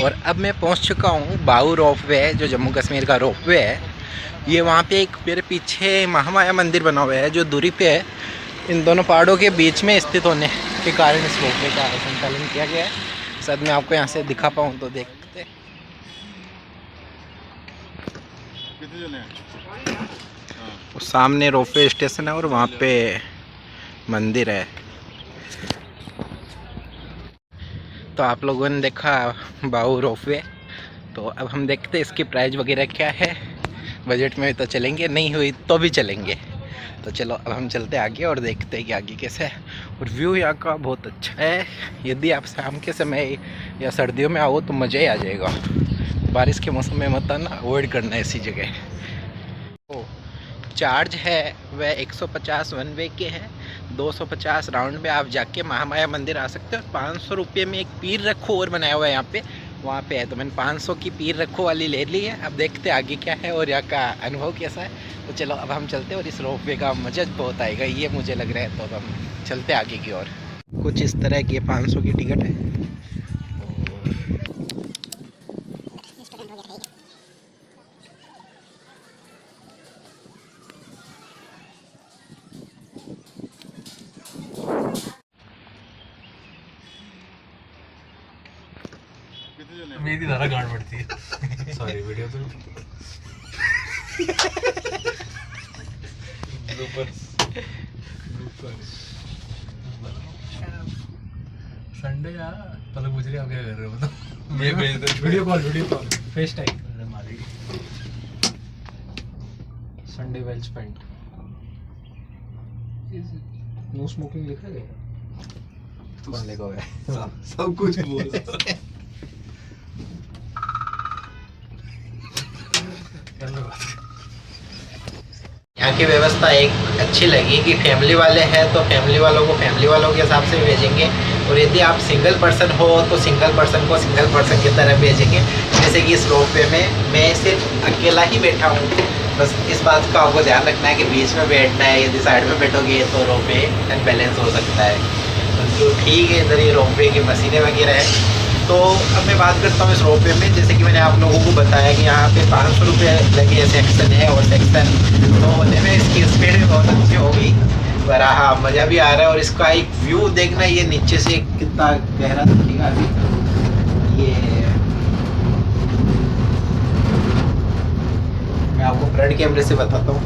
और अब मैं पहुंच चुका हूं बाऊ रोपवे, जो जम्मू कश्मीर का रोपवे है। ये वहां पे एक मेरे पीछे महामाया मंदिर बना हुआ है जो दूरी पे है। इन दोनों पहाड़ों के बीच में स्थित होने के कारण इस रोपवे का संचालन किया गया है। शायद मैं आपको यहाँ से दिखा पाऊँ तो देखते। सामने रोपवे स्टेशन है और वहाँ पे मंदिर है। तो आप लोगों ने देखा बाऊ रोपवे। तो अब हम देखते हैं इसकी प्राइस वगैरह क्या है। बजट में तो चलेंगे, नहीं हुई तो भी चलेंगे। तो चलो अब हम चलते आगे और देखते हैं कि आगे कैसे है। और व्यू यहाँ का बहुत अच्छा है। यदि आप शाम के समय या सर्दियों में आओ तो मज़ा ही आ जाएगा। बारिश के मौसम में मत आना, अवॉइड करना ऐसी जगह। तो चार्ज है वह 150 वन वे के है, 250 राउंड में आप जाके महामाया मंदिर आ सकते हो। 500 रुपये में एक पीर रखो और बनाया हुआ है यहाँ पे, वहाँ पे है। तो मैंने 500 की पीर रखो वाली ले ली है। अब देखते आगे क्या है और यहाँ का अनुभव कैसा है। तो चलो अब हम चलते हैं और इस रोपवे का मज़ा बहुत आएगा, ये मुझे लग रहा है। तो अब हम चलते आगे की ओर। कुछ इस तरह की 500 की टिकट है। मेरी धारा गांड पड़ती है। सॉरी वीडियो तो संडे यार पलक पूछ रही आप क्या कर रहे हो बताओ। ये video call FaceTime Sunday well spent. No smoking लिखा गया कौन लिखा हुआ है? सब कुछ बोल यहाँ की व्यवस्था एक अच्छी लगी कि फैमिली वाले हैं तो फैमिली वालों को फैमिली वालों के हिसाब से भेजेंगे, और यदि आप सिंगल पर्सन हो तो सिंगल पर्सन को सिंगल पर्सन की तरह भेजेंगे। जैसे कि इस रोपवे में मैं सिर्फ अकेला ही बैठा हूँ। बस इस बात का आपको ध्यान रखना है कि बीच में बैठना है, यदि साइड में बैठोगे तो रोपवे अनबैलेंस हो सकता है। तो ठीक है, इधर ये रोपवे की मशीनें वगैरह है। तो अब मैं बात करता हूँ इस रोपवे में। जैसे कि मैंने आप लोगों को बताया कि यहाँ पे 500 रुपये लगे सेक्शन है, और सेक्शन तो होने में इसकी स्पीड भी बहुत अच्छी होगी। पर हाँ, मज़ा भी आ रहा है। और इसका एक व्यू देखना, ये नीचे से कितना गहरा दिखेगा अभी। ये मैं आपको फ्रंट कैमरे से बताता हूँ।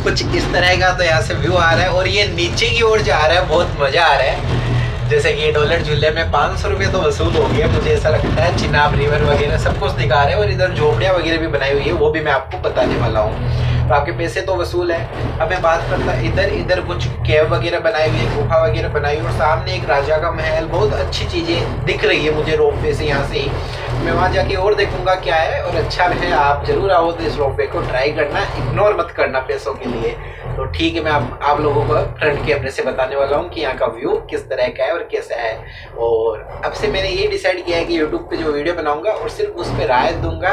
कुछ इस तरह का तो यहाँ से व्यू आ रहा है। और ये नीचे की ओर जा रहा है, बहुत मज़ा आ रहा है। जैसे कि डॉलर झूले में 500 रुपये तो वसूल हो गया, मुझे ऐसा लगता है। चिनाब रिवर वगैरह सब कुछ दिखा रहे हैं, और इधर झोपड़ियाँ वगैरह भी बनाई हुई है, वो भी मैं आपको बताने वाला हूँ। तो आपके पैसे तो वसूल है। अब मैं बात करता, इधर कुछ केव वगैरह बनाई हुई है, गुफा वगैरह बनाई हुई है, और सामने एक राजा का महल। बहुत अच्छी चीज़ें दिख रही है मुझे रोपवे से। यहाँ से ही मैं वहाँ जाके और देखूंगा क्या है। और अच्छा है, आप जरूर आओ तो इस रोपवे को ट्राई करना, इग्नोर मत करना पैसों के लिए। तो ठीक है, मैं आप लोगों को फ्रंट कैमरे से बताने वाला हूँ कि यहाँ का व्यू किस तरह का है और कैसा है। और अब से मैंने ये डिसाइड किया है कि यूट्यूब पे जो वीडियो बनाऊंगा और सिर्फ उस पर राय दूंगा,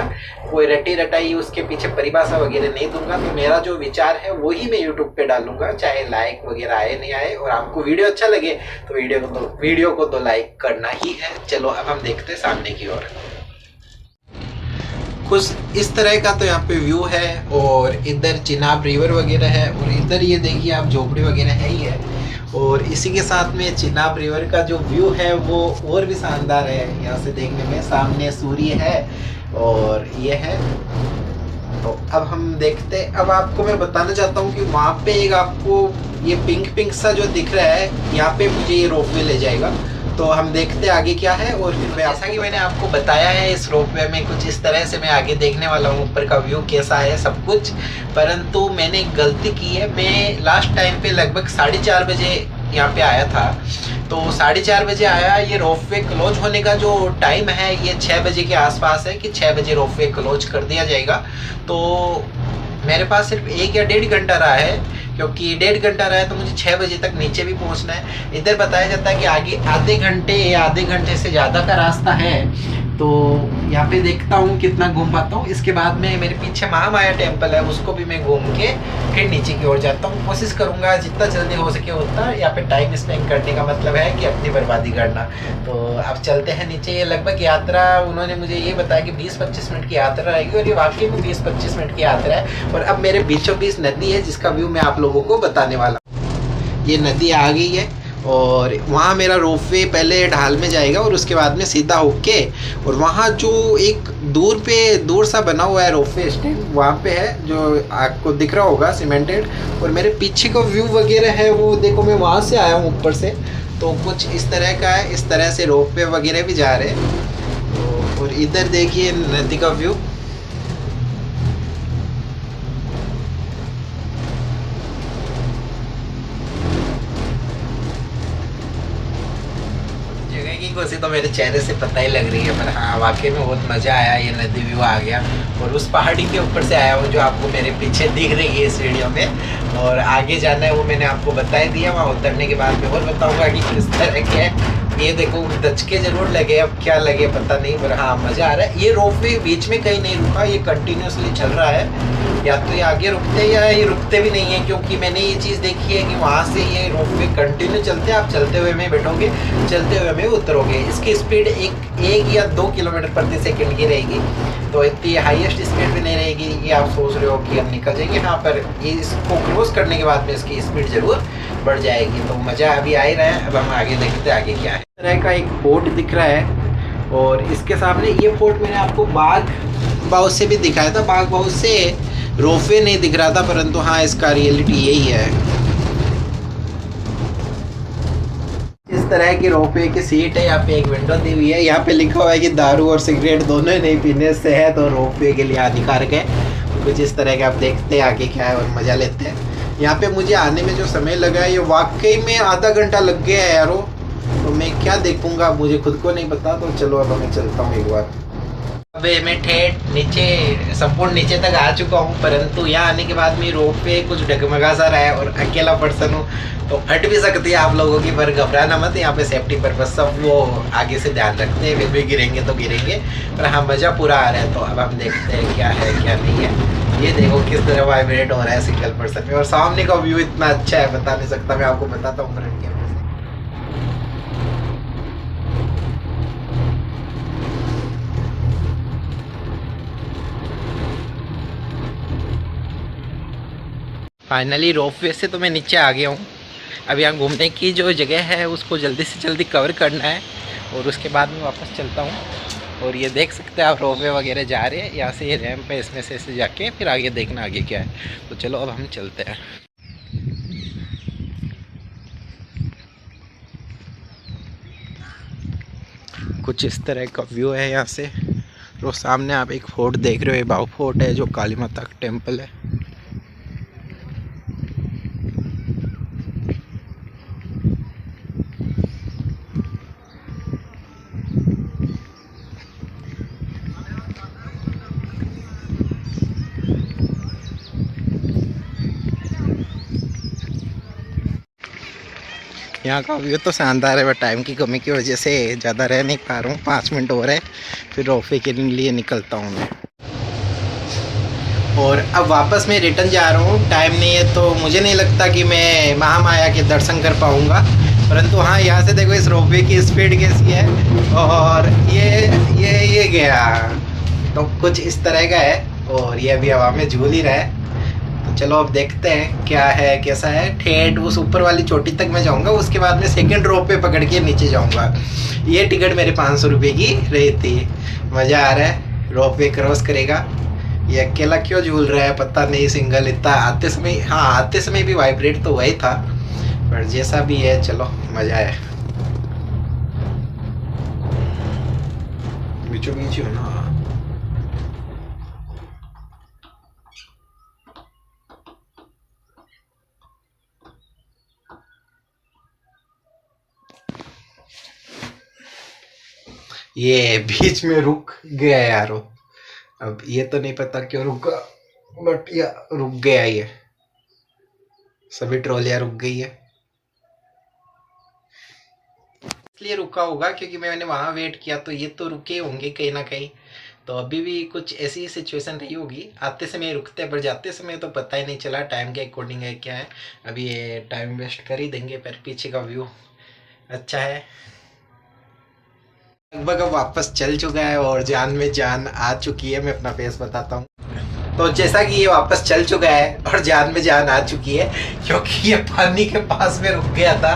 कोई रटी रटाई उसके पीछे परिभाषा वगैरह नहीं दूंगा। तो मेरा जो विचार है वही मैं यूट्यूब पे डालूंगा, चाहे लाइक वगैरह आए नहीं आए। और आपको वीडियो अच्छा लगे तो वीडियो को तो लाइक करना ही है। चलो अब हम देखते हैं सामने की ओर। कुछ इस तरह का तो यहाँ पे व्यू है। और इधर चिनाब रिवर वगैरह है, और इधर ये देखिए आप झोपड़ी वगैरह है ही है। और इसी के साथ में चिनाब रिवर का जो व्यू है वो और भी शानदार है यहाँ से देखने में। सामने सूर्य है और ये है। तो अब हम देखते, अब आपको मैं बताना चाहता हूँ कि वहाँ पे एक आपको ये पिंक सा जो दिख रहा है, यहाँ पे मुझे ये रोपवे ले जाएगा। तो हम देखते हैं आगे क्या है। और फिर जैसा कि मैंने आपको बताया है, इस रोपवे में कुछ इस तरह से मैं आगे देखने वाला हूँ, ऊपर का व्यू कैसा है सब कुछ। परंतु मैंने एक गलती की है। मैं लास्ट टाइम पे लगभग 4:30 बजे यहाँ पे आया था। तो 4:30 बजे आया। ये रोपवे क्लोज होने का जो टाइम है ये 6 बजे के आसपास है, कि 6 बजे रोपवे क्लोज कर दिया जाएगा। तो मेरे पास सिर्फ 1 या 1.5 घंटा रहा है, क्योंकि 1.5 घंटा रहा है तो मुझे 6 बजे तक नीचे भी पहुंचना है। इधर बताया जाता है कि आगे आधे घंटे से ज़्यादा का रास्ता है। तो यहाँ पे देखता हूँ कितना घूम पाता हूँ। इसके बाद में मेरे पीछे महामाया टेम्पल है, उसको भी मैं घूम के फिर नीचे की ओर जाता हूँ। कोशिश करूँगा जितना जल्दी हो सके उतना यहाँ पे टाइम स्पेंड करने का मतलब है कि अपनी बर्बादी करना। तो अब चलते हैं नीचे। ये लगभग यात्रा उन्होंने मुझे ये बताया कि 20-25 मिनट की यात्रा रहेगी, और ये वाकई में 20-25 मिनट की यात्रा है। और अब मेरे बीचों बीच नदी है जिसका व्यू मैं आप लोगों को बताने वाला हूँ। ये नदी आ गई है और वहाँ मेरा रोपवे पहले ढाल में जाएगा और उसके बाद में सीधा होके, और वहाँ जो एक दूर सा बना हुआ है रोपवे स्टैंड, वहाँ पे है जो आपको दिख रहा होगा सीमेंटेड। और मेरे पीछे का व्यू वगैरह है वो देखो, मैं वहाँ से आया हूँ ऊपर से, तो कुछ इस तरह का है। इस तरह से रोपवे वगैरह भी जा रहे हैं। तो और इधर देखिए नदी का व्यू। खुशी तो मेरे चेहरे से पता ही लग रही है, पर हाँ वाकई में बहुत मज़ा आया। ये नदी व्यू आ गया और उस पहाड़ी के ऊपर से आया हूँ जो आपको मेरे पीछे दिख रही है इस वीडियो में। और आगे जाना है वो मैंने आपको बता ही दिया। वहाँ उतरने के बाद में और बताऊँगा कि किस तरह के है। ये देखो दचके जरूर लगे, अब क्या लगे पता नहीं, पर हाँ मज़ा आ रहा है। ये रोपवे बीच में कहीं नहीं रुका, ये कंटिन्यूसली चल रहा है। या तो ये आगे रुकते या ये रुकते भी नहीं है, क्योंकि मैंने ये चीज़ देखी है कि वहाँ से ये रोपवे कंटिन्यू चलते हैं। आप चलते हुए में बैठोगे, चलते हुए में उतरोगे। इसकी स्पीड एक या 2 किलोमीटर प्रति सेकंड की रहेगी, तो इतनी हाईएस्ट स्पीड भी नहीं रहेगी कि आप सोच रहे हो कि हम निकल जाएंगे। हाँ, पर ये इसको क्रॉस करने के बाद में इसकी स्पीड ज़रूर बढ़ जाएगी। तो मज़ा अभी आ ही रहा है। अब हम आगे देखते हैं आगे क्या है। इस तरह का एक फोर्ट दिख रहा है और इसके सामने ये फोर्ट मैंने आपको बाग बाउस से भी दिखाया था। बाग बाउस से रोपवे नहीं दिख रहा था, परंतु हाँ इसका रियलिटी यही है। इस तरह की रोपवे की सीट है। यहाँ पे एक विंडो दी हुई है। यहाँ पे लिखा हुआ है कि दारू और सिगरेट दोनों ही नहीं पीने से है, तो रोपवे के लिए हानिकारक है। कुछ इस तरह के आप देखते हैं आगे क्या है और मज़ा लेते हैं। यहाँ पे मुझे आने में जो समय लगा है ये वाकई में आधा घंटा लग गया है यारो। तो मैं क्या देखूंगा मुझे खुद को नहीं पता। तो चलो अब मैं चलता हूँ एक बार। अब मैं ठेठ नीचे संपूर्ण नीचे तक आ चुका हूँ, परंतु यहाँ आने के बाद में रोप पे कुछ डगमगा सा रहा है और अकेला पर्सन हूँ तो फट भी सकती है आप लोगों की, पर घबराना मत। यहाँ पे सेफ्टी पर्पज सब वो आगे से ध्यान रखते हैं, फिर भी गिरेंगे तो गिरेंगे, पर हाँ मज़ा पूरा आ रहा है। तो अब हम देखते हैं क्या है क्या नहीं है। ये देखो किस तरह वाइब्रेट हो रहा है सिंगल पर्सन में, और सामने का व्यू इतना अच्छा है बता नहीं सकता। मैं आपको बताता हूँ फ्रंट कैमरे से। फाइनली रोपवे से तो मैं नीचे आ गया हूँ। अब यहाँ घूमने की जो जगह है उसको जल्दी से जल्दी कवर करना है और उसके बाद मैं वापस चलता हूँ। और ये देख सकते हैं आप रोपवे वगैरह जा रहे हैं। यहाँ से ये रैंप है, इसमें से ऐसे जाके फिर आगे देखना आगे क्या है। तो चलो अब हम चलते हैं। कुछ इस तरह का व्यू है यहाँ से। तो सामने आप एक फोर्ट देख रहे हो, बाव फोर्ट है जो काली माता का टेम्पल है। यहाँ का व्यू तो शानदार है, बट टाइम की कमी की वजह से ज़्यादा रह नहीं पा रहा हूँ। 5 मिनट हो रहे हैं, फिर रोपवे के लिए निकलता हूँ मैं। और अब वापस मैं रिटर्न जा रहा हूँ। टाइम नहीं है तो मुझे नहीं लगता कि मैं महामाया के दर्शन कर पाऊँगा, परंतु हाँ यहाँ से देखो इस रोपवे की स्पीड कैसी है। और ये गया तो कुछ इस तरह का है और ये अभी हवा में झूल ही रहा है। तो चलो अब देखते हैं क्या है कैसा है। ठेठ उस ऊपर वाली चोटी तक मैं जाऊंगा, उसके बाद में सेकंड रोप पे पकड़ के नीचे जाऊंगा। ये टिकट मेरे 500 रुपये की रही थी। मज़ा आ रहा है, रोप वे क्रॉस करेगा। ये अकेला क्यों झूल रहा है पता नहीं। सिंगल इतना आते समय, हाँ आते समय भी वाइब्रेट तो वही था, पर जैसा भी है चलो मज़ा है। बीचों बीच हो ना। ये बीच में रुक गया यारो। अब ये तो नहीं पता क्यों रुका, बट या रुक गया। ये सभी ट्रॉलियां रुक गई है। इसलिए रुका होगा क्योंकि मैंने वहाँ वेट किया, तो ये तो रुके होंगे कहीं ना कहीं। तो अभी भी कुछ ऐसी सिचुएशन रही होगी, आते समय रुकते पर जाते समय तो पता ही नहीं चला टाइम के अकॉर्डिंग है क्या है। अभी ये टाइम वेस्ट कर ही देंगे, पर पीछे का व्यू अच्छा है। लगभग अब वापस चल चुका है और जान में जान आ चुकी है। मैं अपना फेस बताता हूँ। तो जैसा कि ये वापस चल चुका है और जान में जान आ चुकी है, क्योंकि ये पानी के पास में रुक गया था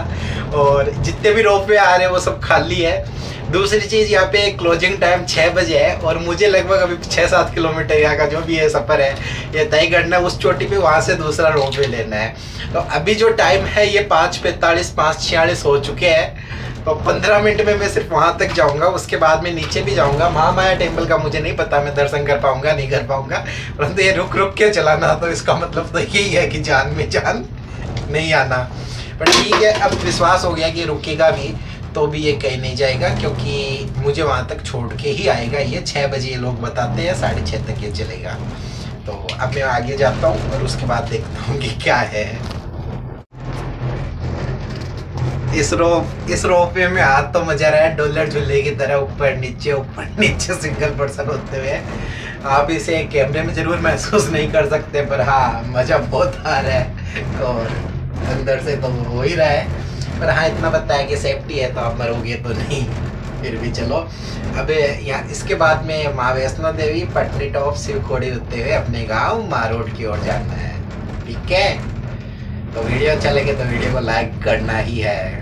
और जितने भी रोपवे आ रहे हैं वो सब खाली है। दूसरी चीज़, यहाँ पे क्लोजिंग टाइम 6 बजे है और मुझे लगभग अभी 6-7 किलोमीटर यहाँ का जो भी ये सफ़र है ये तय करना है उस चोटी पे, वहाँ से दूसरा रोपवे लेना है। तो अभी जो टाइम है ये 5:45 5:46 हो चुके हैं। तो 15 मिनट में मैं सिर्फ वहाँ तक जाऊँगा, उसके बाद में नीचे भी जाऊँगा। महामाया टेम्पल का मुझे नहीं पता मैं दर्शन कर पाऊँगा नहीं कर पाऊँगा, परंतु ये रुक रुक के चलाना, तो इसका मतलब तो यही है कि जान में जान नहीं आना। पर ठीक है, अब विश्वास हो गया कि रुकेगा भी तो भी ये कहीं नहीं जाएगा, क्योंकि मुझे वहाँ तक छोड़ के ही आएगा। ये 6 बजे ये लोग बताते हैं, 6:30 तक ये चलेगा। तो अब मैं आगे जाता हूँ और उसके बाद देखता हूँ कि क्या है। इस रोपवे में हाथ तो मजा रहा है, डॉलर झूले की तरह ऊपर नीचे सिंगल पर्सन होते हुए। आप इसे कैमरे में जरूर महसूस नहीं कर सकते, पर हाँ मजा बहुत आ रहा है और अंदर से तो हो ही रहा है। पर हाँ इतना पता है कि सेफ्टी है, तो आप मरोगे तो नहीं, फिर भी चलो। अब यहाँ इसके बाद में माँ वैष्णो देवी पटनी टॉप शिवखोड़ी होते हुए अपने गाँव मारोड की ओर जाना है। ठीक है, तो वीडियो अच्छा लगे तो वीडियो को लाइक करना ही है।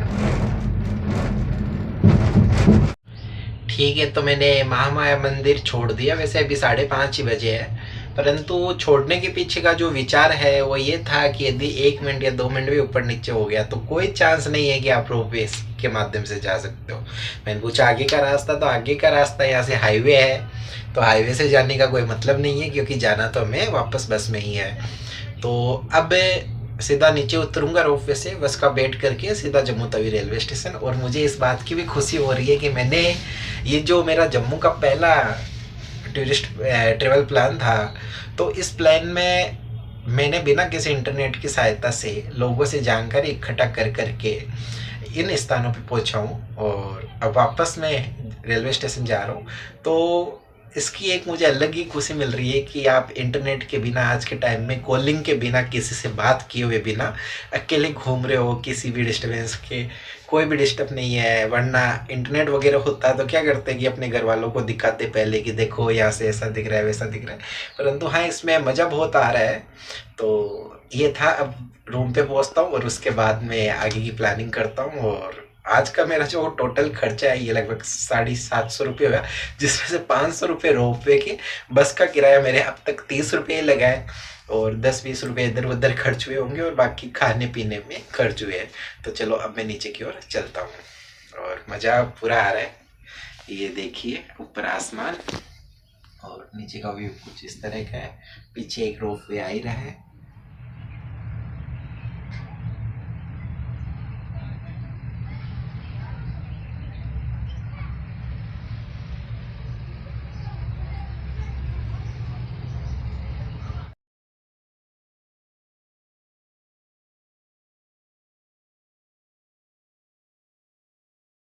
ठीक है, तो मैंने महामाया मंदिर छोड़ दिया। वैसे अभी 5:30 ही बजे है, परंतु छोड़ने के पीछे का जो विचार है वो ये था कि यदि 1 मिनट या 2 मिनट भी ऊपर नीचे हो गया तो कोई चांस नहीं है कि आप रोपवे के माध्यम से जा सकते हो। मैंने पूछा आगे का रास्ता, तो आगे का रास्ता यहाँ से हाईवे है, तो हाईवे से जाने का कोई मतलब नहीं है, क्योंकि जाना तो हमें वापस बस में ही है। तो अब सीधा नीचे उतरूंगा रोपवे से, बस का वेट करके सीधा जम्मू तवी रेलवे स्टेशन। और मुझे इस बात की भी खुशी हो रही है कि मैंने ये जो मेरा जम्मू का पहला टूरिस्ट ट्रेवल प्लान था, तो इस प्लान में मैंने बिना किसी इंटरनेट की सहायता से लोगों से जानकारी इकट्ठा कर करके इन स्थानों पे पहुंचा हूँ और अब वापस मैं रेलवे स्टेशन जा रहा हूँ। तो इसकी एक मुझे अलग ही खुशी मिल रही है कि आप इंटरनेट के बिना, आज के टाइम में कॉलिंग के बिना, किसी से बात किए हुए बिना अकेले घूम रहे हो, किसी भी डिस्टर्बेंस के कोई भी डिस्टर्ब नहीं है। वरना इंटरनेट वगैरह होता तो क्या करते कि अपने घर वालों को दिखाते पहले कि देखो यहाँ से ऐसा दिख रहा है वैसा दिख रहा है, परंतु हाँ इसमें मज़ा बहुत आ रहा है। तो ये था, अब रूम पे पहुँचता हूँ और उसके बाद में आगे की प्लानिंग करता हूँ। और आज का मेरा जो टोटल खर्चा है ये लगभग 750 रुपये हुआ, जिसमें से 500 रुपये रोपवे के, बस का किराया मेरे अब तक 30 रुपये लगा है और 10-20 रुपये इधर उधर खर्च हुए होंगे और बाकी खाने पीने में खर्च हुए हैं। तो चलो अब मैं नीचे की ओर चलता हूँ और मज़ा पूरा आ रहा है। ये देखिए ऊपर आसमान और नीचे का व्यू कुछ इस तरह का है। पीछे एक रोपवे आ ही रहा है